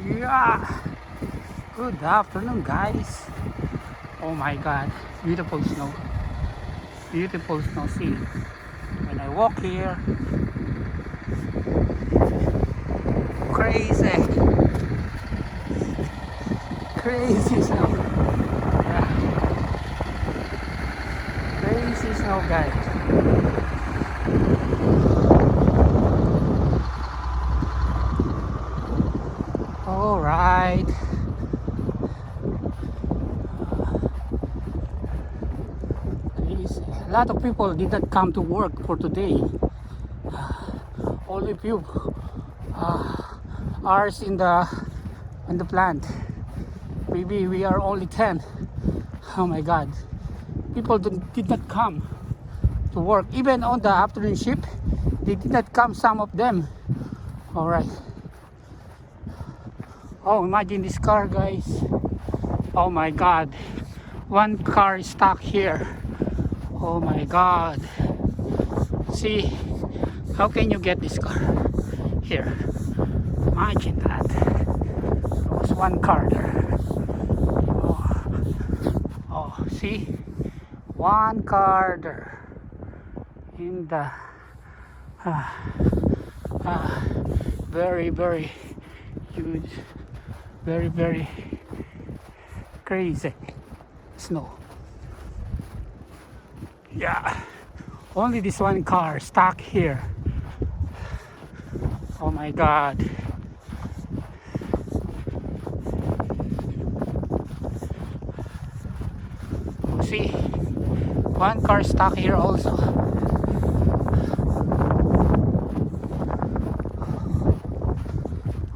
Yeah, good afternoon, guys. Oh my god, beautiful snow. Beautiful snow. See, when I walk here, crazy, crazy snow. Yeah, crazy snow, guys. All right. Crazy. A lot of people did not come to work for today. Only few hours in the plant. Maybe we are only 10. Oh my god. People did not come to work. Even on the afternoon shift, they did not come, some of them. All right. Oh, imagine this car, guys. Oh my god. One car is stuck here. Oh my god. See, how can you get this car here? Imagine that. There was one car there. Oh, see? One car there. In the very, very huge, very, very crazy snow. Yeah, only this one car stuck here. Oh my god. See, one car stuck here also.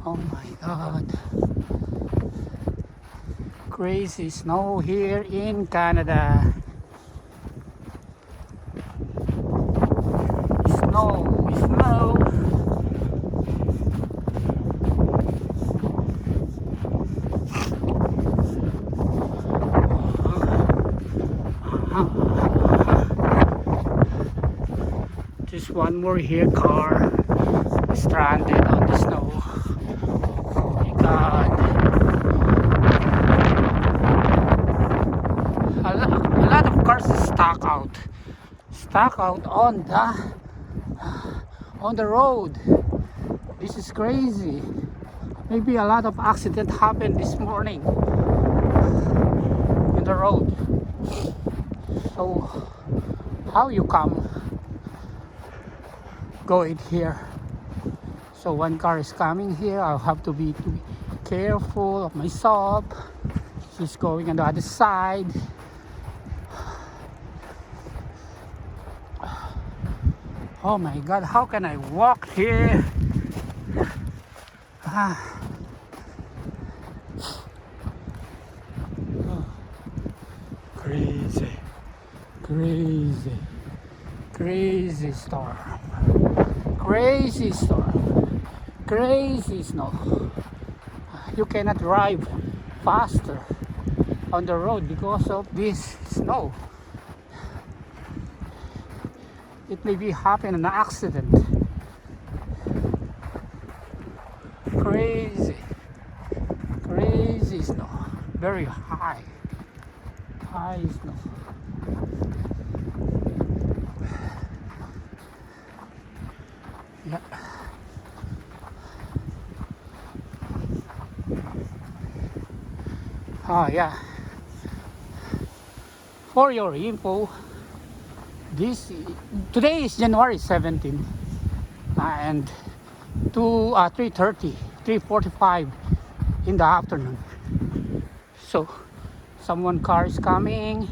Oh my god. Crazy snow here in Canada. Snow, snow. Just one more here car stranded on the snow. Oh my god. A lot of cars stuck out on the road. This is crazy. Maybe a lot of accident happened this morning in the road. So how you come go it here? So one car is coming here. I'll have to be careful of myself. She's going on the other side. Oh my god, how can I walk here? Crazy, crazy, crazy storm. Crazy storm. Crazy snow. You cannot drive faster on the road because of this snow. It may be happen an accident. Crazy, crazy snow. Very high snow. Yeah. Oh yeah. For your info, today is January 17, and 3:45 in the afternoon. So someone car is coming.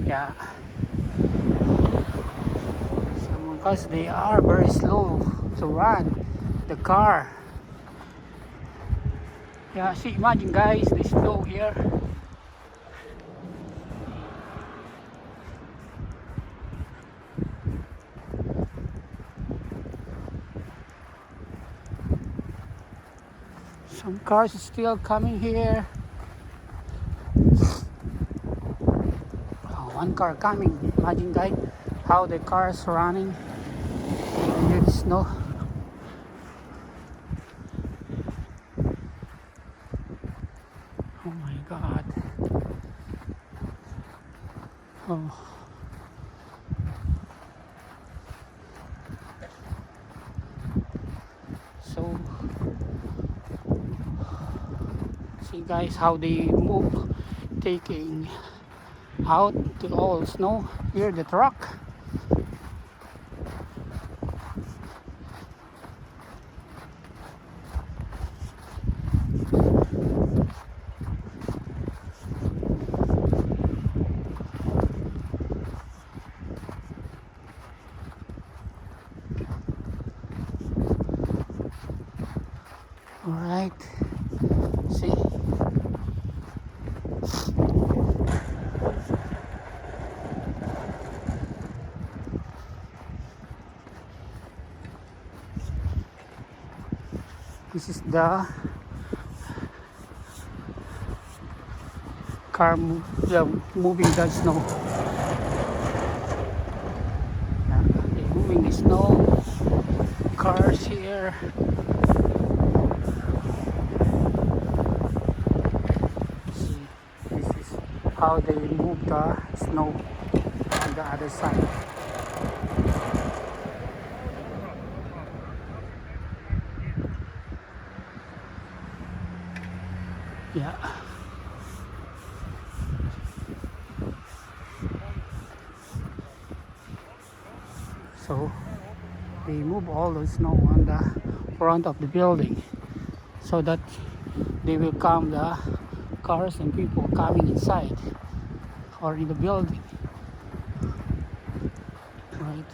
Yeah, someone cars, they are very slow to run the car. Yeah, see, imagine guys, the snow here. Some cars is still coming here. Oh, one car coming. Imagine guys, how the car is running in the snow. Oh. So see guys how they move, taking out the all snow here, the truck. All right, see. This is the car moving the snow. Yeah, they're moving the snow. Cars here. See, this is how they move the snow on the other side. Yeah. So they move all the snow on the front of the building so that they will calm the cars and people coming inside or in the building. Right.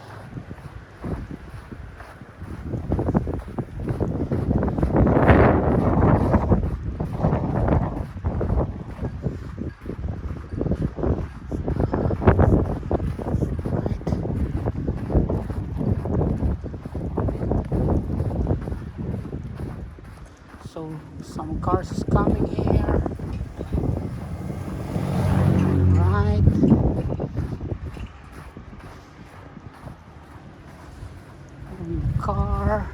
So some cars is coming here. Right. Car.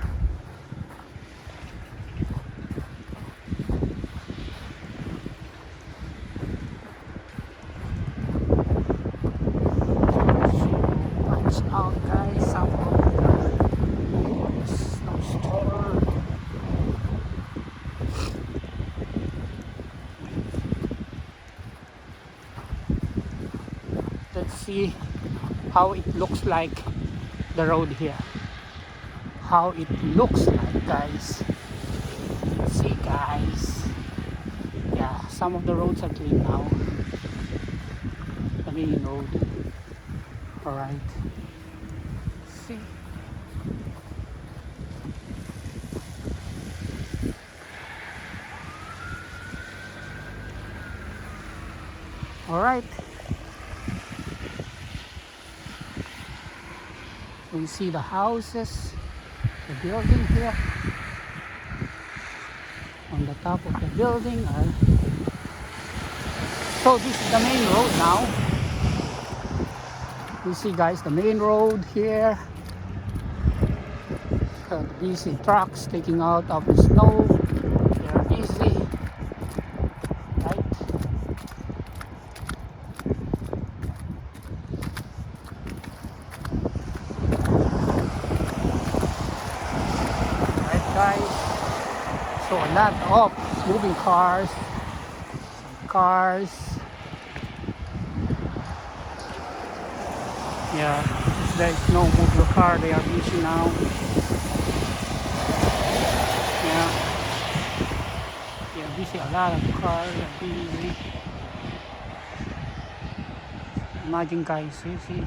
Watch out guys, some of the snowstorm. Let's see how it looks like, the road here. How it looks like guys. See guys. Yeah, some of the roads are clean now. The main road. Alright. See. Alright. We see the houses, the building here. On the top of the building are... So this is the main road now. You see guys, the main road here. Busy trucks taking out of the snow. They are busy. Right? Right guys. So a lot of moving cars. Yeah, there is no motor car, they are busy now. Yeah, busy, a lot of cars are busy. Imagine guys, you see